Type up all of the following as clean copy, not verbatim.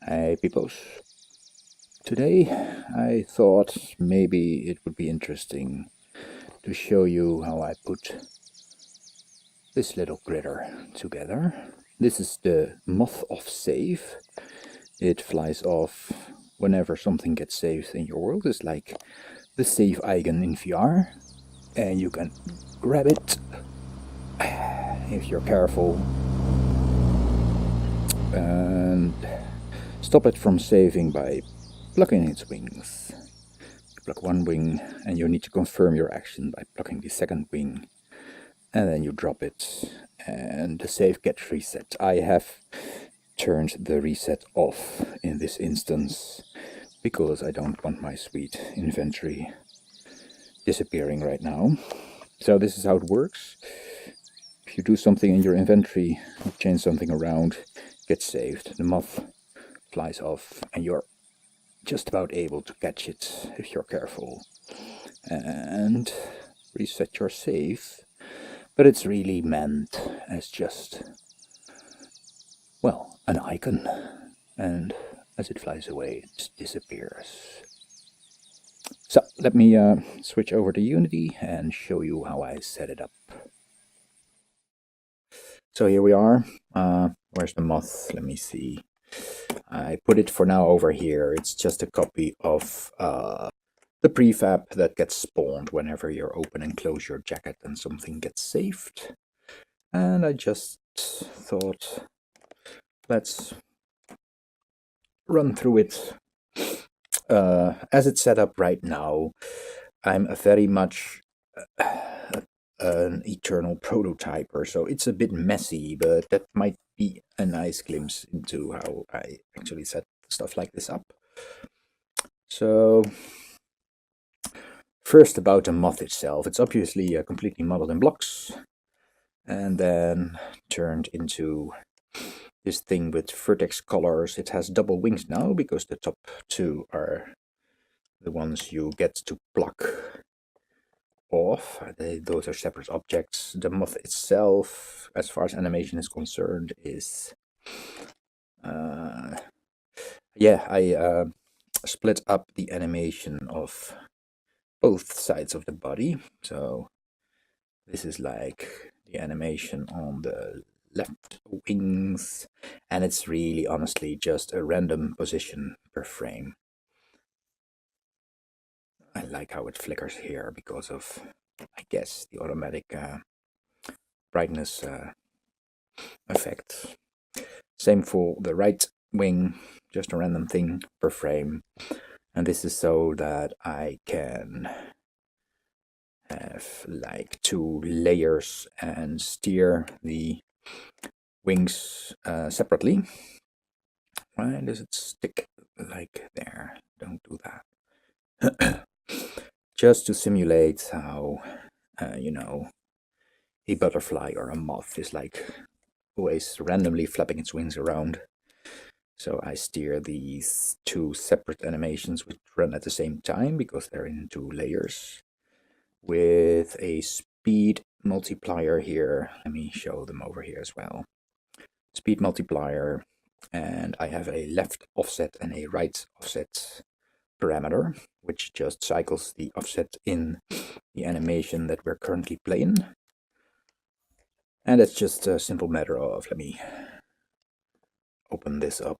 Hi peoples. Today I thought maybe it would be interesting to show you how I put this little critter together. This is the Moth of Save. It flies off whenever something gets saved in your world. It's like the save icon in VR, and you can grab it if you're careful and stop it from saving by plucking its wings. You pluck one wing and you need to confirm your action by plucking the second wing, and then you drop it and the save gets reset. I have turned the reset off in this instance because I don't want my sweet inventory disappearing right now. So this is how it works. If you do something in your inventory, change something around, gets saved, the moth flies off and you're just about able to catch it if you're careful and reset your save. But it's really meant as just, well, an icon, and as it flies away it disappears. So let me switch over to Unity and show you how I set it up. So here we are. Where's the moth? Let me see. I put it for now over here. It's just a copy of the prefab that gets spawned whenever you open and close your jacket and something gets saved. And I just thought, let's run through it. As it's set up right now, I'm a very much an eternal prototyper, so it's a bit messy, but that might be a nice glimpse into how I actually set stuff like this up. So first, about the moth itself. It's obviously completely modeled in blocks and then turned into this thing with vertex colors. It has double wings now because the top two are the ones you get to pluck off. Those are separate objects. The moth itself, as far as animation is concerned, is I split up the animation of both sides of the body. So this is like the animation on the left wings, and it's really honestly just a random position per frame. I like how it flickers here because of, I guess, the automatic brightness effect. Same for the right wing, just a random thing per frame. And this is so that I can have like two layers and steer the wings separately. Why does it stick like there? Don't do that. Just to simulate how, a butterfly or a moth is like always randomly flapping its wings around. So I steer these two separate animations which run at the same time because they're in two layers with a speed multiplier here. Let me show them over here as well. Speed multiplier, and I have a left offset and a right offset parameter, which just cycles the offset in the animation that we're currently playing. And it's just a simple matter of, let me open this up.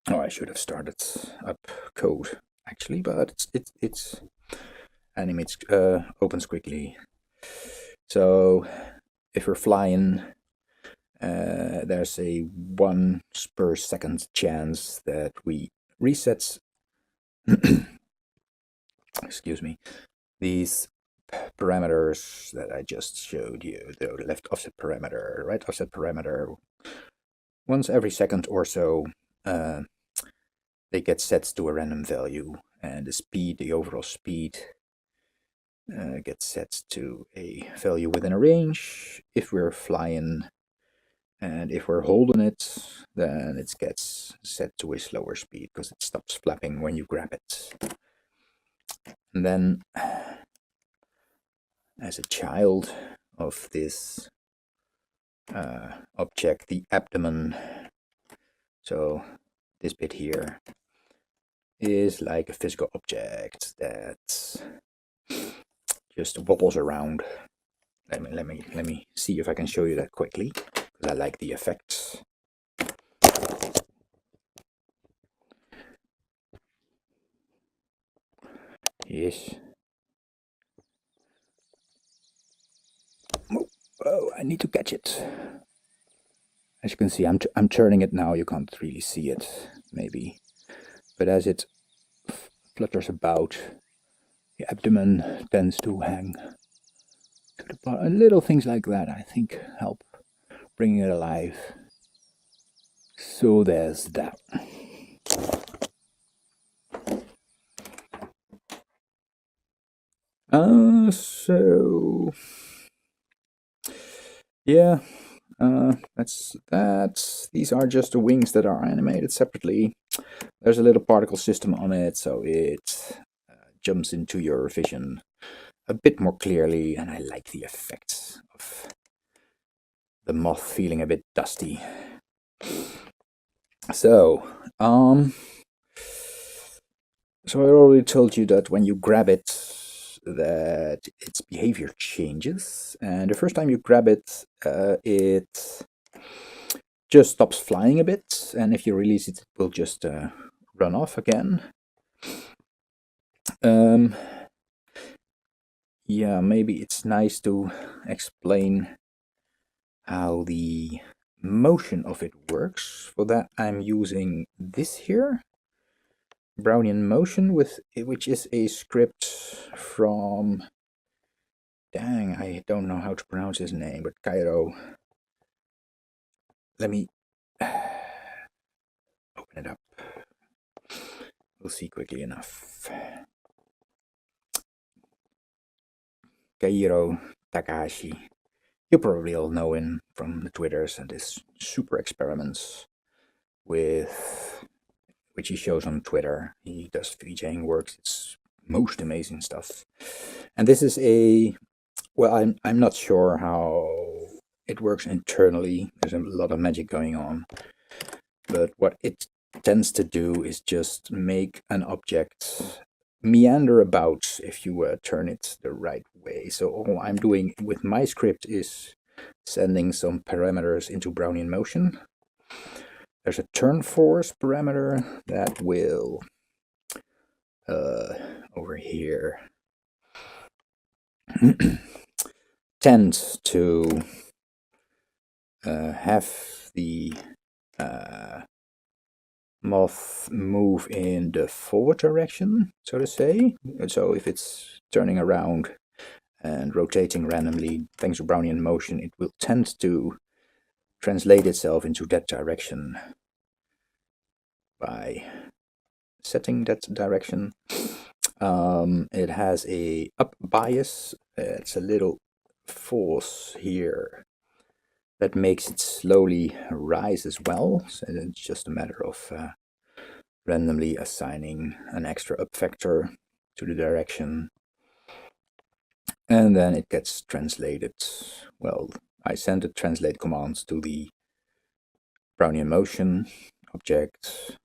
Oh, I should have started up code actually, but it's animates opens quickly. So if we're flying, there's a 1 per second chance that we reset excuse me, these parameters that I just showed you, the left offset parameter, right offset parameter. Once every second or so, they get set to a random value, and the speed, the overall speed, gets set to a value within a range. If we're flying and if we're holding it, then it gets set to a slower speed because it stops flapping when you grab it. And then, as a child of this object, the abdomen. So this bit here is like a physical object that just wobbles around. Let me see if I can show you that quickly, because I like the effects. Yes. Oh, I need to catch it. As you can see, I'm turning it now. You can't really see it, maybe, but as it flutters about, the abdomen tends to hang to the bottom. And little things like that, I think, help bringing it alive. So there's that. So yeah, that's that. These are just the wings that are animated separately. There's a little particle system on it, so it jumps into your vision a bit more clearly, and I like the effects of the moth feeling a bit dusty. So, so I already told you that when you grab it, that its behavior changes, and the first time you grab it, it just stops flying a bit, and if you release it, it will just run off again. Yeah, maybe it's nice to explain how the motion of it works. For that, I'm using this here, Brownian Motion, which is a script from, dang, I don't know how to pronounce his name, but Cairo. Let me open it up. We'll see quickly enough. Kairo Takahashi. You probably all know him from the Twitters and his super experiments with which he shows on Twitter. He does VJing works. It's most amazing stuff. And this is a, well, I'm not sure how it works internally. There's a lot of magic going on. But what it tends to do is just make an object meander about if you turn it the right way. So all I'm doing with my script is sending some parameters into Brownian Motion. There's a turn force parameter that will over here tend to have the moth move in the forward direction, so to say. So if it's turning around and rotating randomly thanks to Brownian motion, it will tend to translate itself into that direction by setting that direction. It has a up bias. It's a little force here that makes it slowly rise as well. So it's just a matter of randomly assigning an extra up vector to the direction. And then it gets translated. Well, I send the translate commands to the Brownian motion object,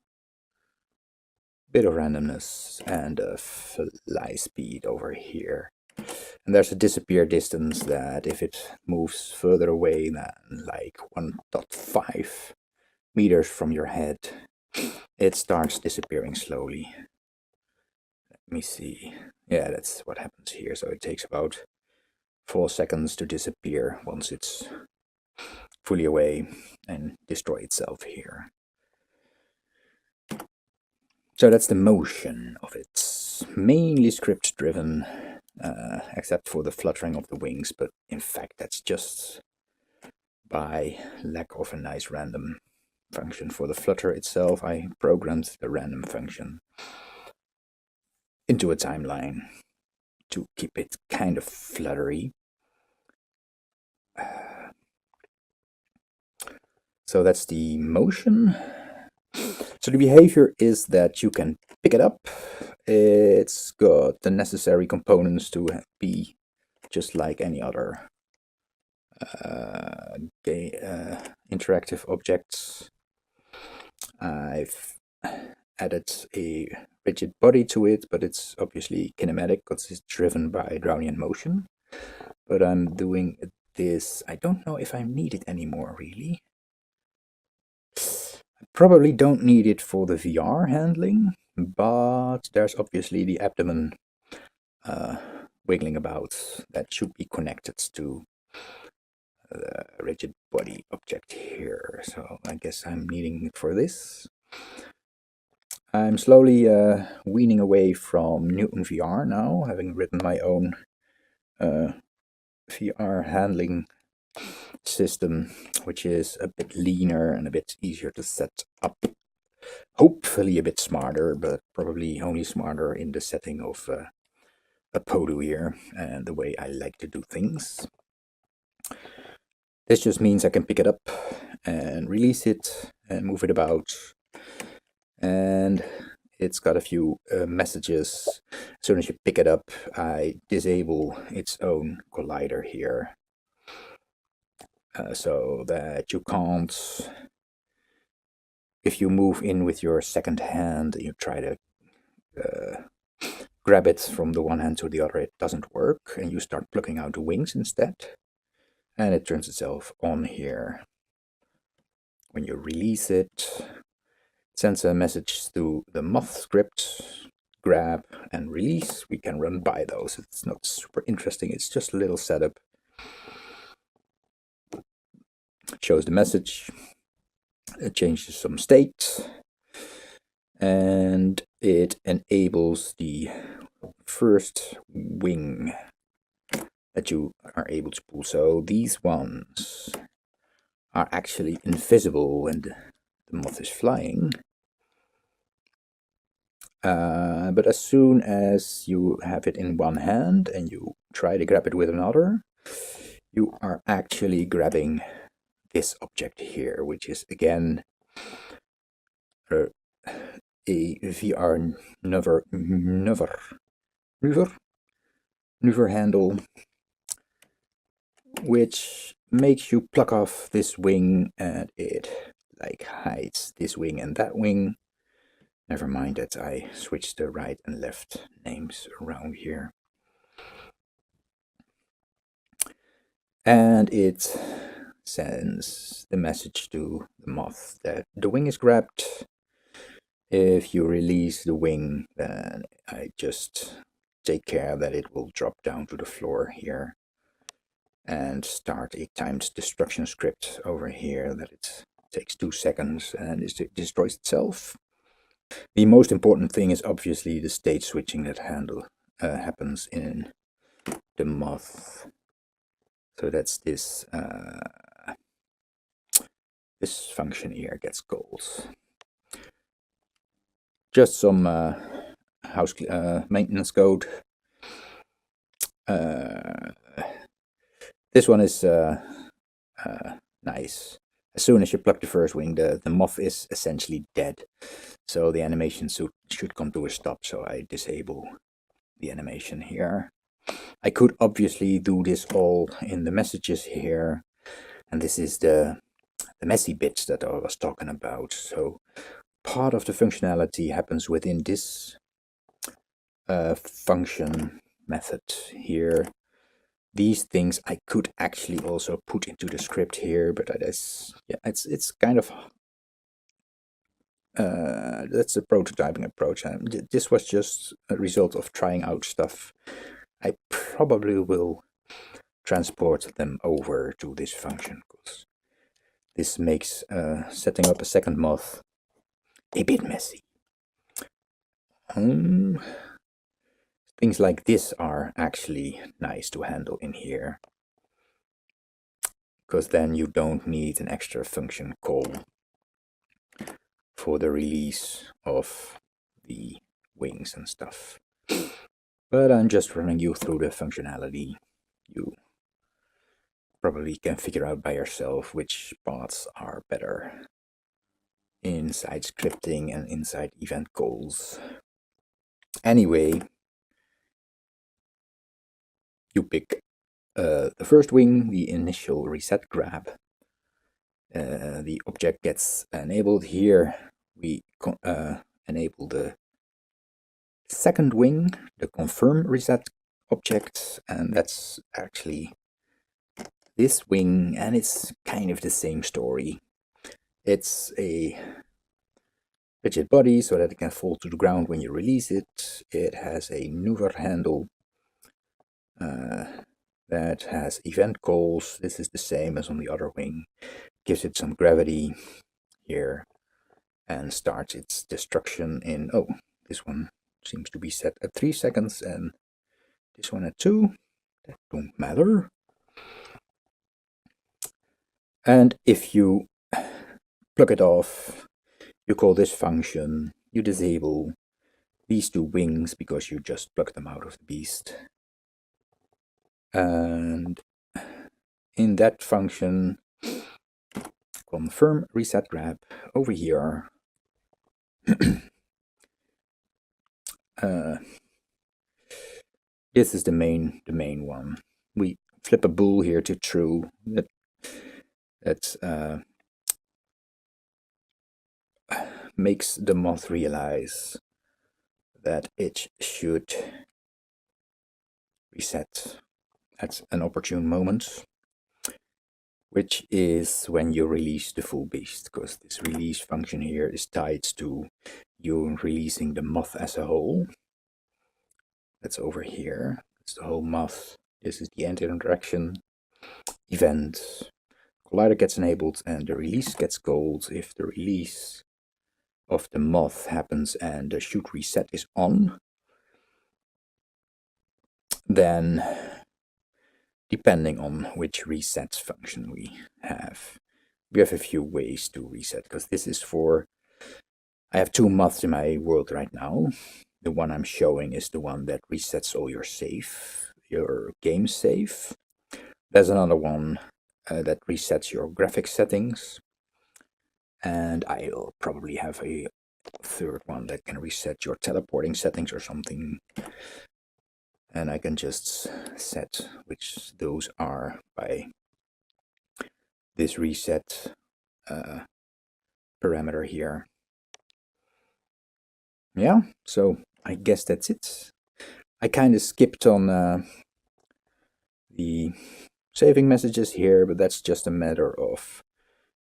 bit of randomness, and a fly speed over here. And there's a disappear distance that if it moves further away than like 1.5 meters from your head, it starts disappearing slowly. Let me see. Yeah, that's what happens here. So it takes about 4 seconds to disappear once it's fully away and destroy itself here. So that's the motion of it. Mainly script driven, except for the fluttering of the wings, but in fact that's just by lack of a nice random function. For the flutter itself, I programmed the random function into a timeline to keep it kind of fluttery. So that's the motion. So the behavior is that you can pick it up. It's got the necessary components to be just like any other interactive objects. I've added a rigid body to it, but it's obviously kinematic because it's driven by Brownian motion. But I'm doing this. I don't know if I need it anymore, really. I probably don't need it for the VR handling, but there's obviously the abdomen wiggling about that should be connected to the rigid body object here. So I guess I'm needing it for this. I'm slowly weaning away from Newton VR now, having written my own VR handling system, which is a bit leaner and a bit easier to set up. Hopefully a bit smarter, but probably only smarter in the setting of APOTU here and the way I like to do things. This just means I can pick it up and release it and move it about. And it's got a few messages. As soon as you pick it up, I disable its own collider here. So that you can't, if you move in with your second hand and you try to grab it from the one hand to the other, it doesn't work, and you start plucking out the wings instead, and it turns itself on here. When you release it, it sends a message to the Moth script, grab and release. We can run by those. It's not super interesting, it's just a little setup. It shows the message, it changes some state, and it enables the first wing that you are able to pull. So these ones are actually invisible when the moth is flying. But as soon as you have it in one hand and you try to grab it with another, you are actually grabbing this object here, which is again a VR maneuver handle, which makes you pluck off this wing, and it like hides this wing and that wing. Never mind that I switched the right and left names around here. And it sends the message to the moth that the wing is grabbed. If you release the wing, then I just take care that it will drop down to the floor here and start a timed destruction script over here that it takes 2 seconds and it destroys itself. The most important thing is obviously the state switching that happens in the moth. So that's this this function here gets goals. Just some house maintenance code. This one is nice. As soon as you pluck the first wing, the moth is essentially dead. So the animation should come to a stop, so I disable the animation here. I could obviously do this all in the messages here, and this is the messy bits that I was talking about. So part of the functionality happens within this function method here. These things I could actually also put into the script here, but it's kind of that's a prototyping approach. This was just a result of trying out stuff. I probably will transport them over to this function, because this makes setting up a second moth a bit messy. Things like this are actually nice to handle in here, because then you don't need an extra function call for the release of the wings and stuff. But I'm just running you through the functionality. You probably can figure out by yourself which parts are better inside scripting and inside event goals. Anyway, you pick the first wing, the initial reset grab, the object gets enabled. Here we enable the second wing, the confirm reset object, and that's actually this wing, and it's kind of the same story. It's a rigid body so that it can fall to the ground when you release it. It has a maneuver handle that has event calls. This is the same as on the other wing. Gives it some gravity here and starts its destruction in, oh, this one seems to be set at 3 seconds and this one at 2. That don't matter. And if you plug it off, you call this function, you disable these 2 wings because you just plugged them out of the beast. And in that function, confirm reset grab over here. This is the main one. We flip a bool here to true. That makes the moth realize that it should reset at an opportune moment, which is when you release the full beast, because this release function here is tied to you releasing the moth as a whole. That's over here. It's the whole moth. This is the end interaction event. Collider gets enabled and the release gets gold if the release of the moth happens and the shoot reset is on. Then, depending on which reset function we have a few ways to reset, because this is for, I have 2 moths in my world right now. The one I'm showing is the one that resets all your save, your game save. There's another one that resets your graphics settings. And I'll probably have a 3rd one that can reset your teleporting settings or something. And I can just set which those are by this reset parameter here. Yeah, so I guess that's it. I kind of skipped on the saving messages here, but that's just a matter of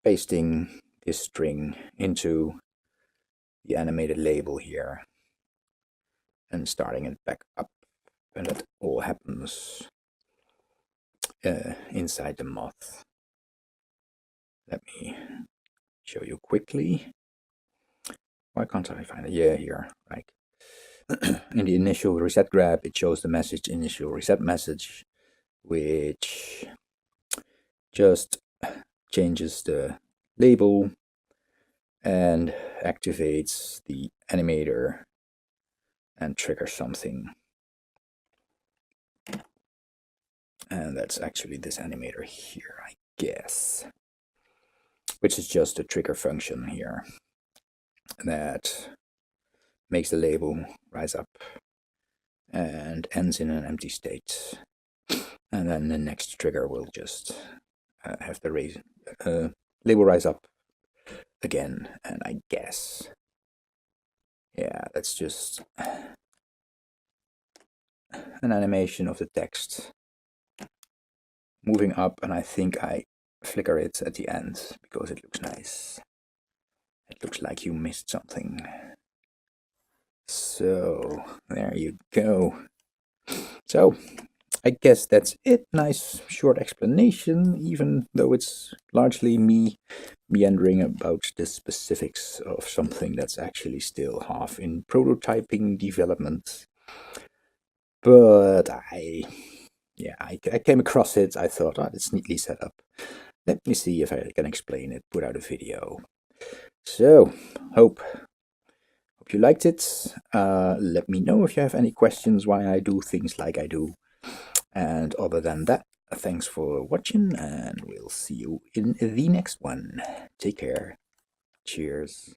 pasting this string into the animated label here and starting it back up, and that all happens inside the moth. Let me show you quickly. Why can't I find it? Yeah, here. Like in the initial reset grab, it shows the message initial reset message, which just changes the label and activates the animator and triggers something. And that's actually this animator here, I guess, which is just a trigger function here that makes the label rise up and ends in an empty state. And then the next trigger will just have the label rise up again. And I guess, yeah, that's just an animation of the text moving up, and I think I flicker it at the end because it looks nice. It looks like you missed something. So there you go. So I guess that's it. Nice short explanation, even though it's largely me meandering about the specifics of something that's actually still half in prototyping development. But I came across it. I thought, oh, it's neatly set up. Let me see if I can explain it, put out a video. So, hope you liked it. Let me know if you have any questions why I do things like I do. And other than that, thanks for watching, and we'll see you in the next one. Take care. Cheers.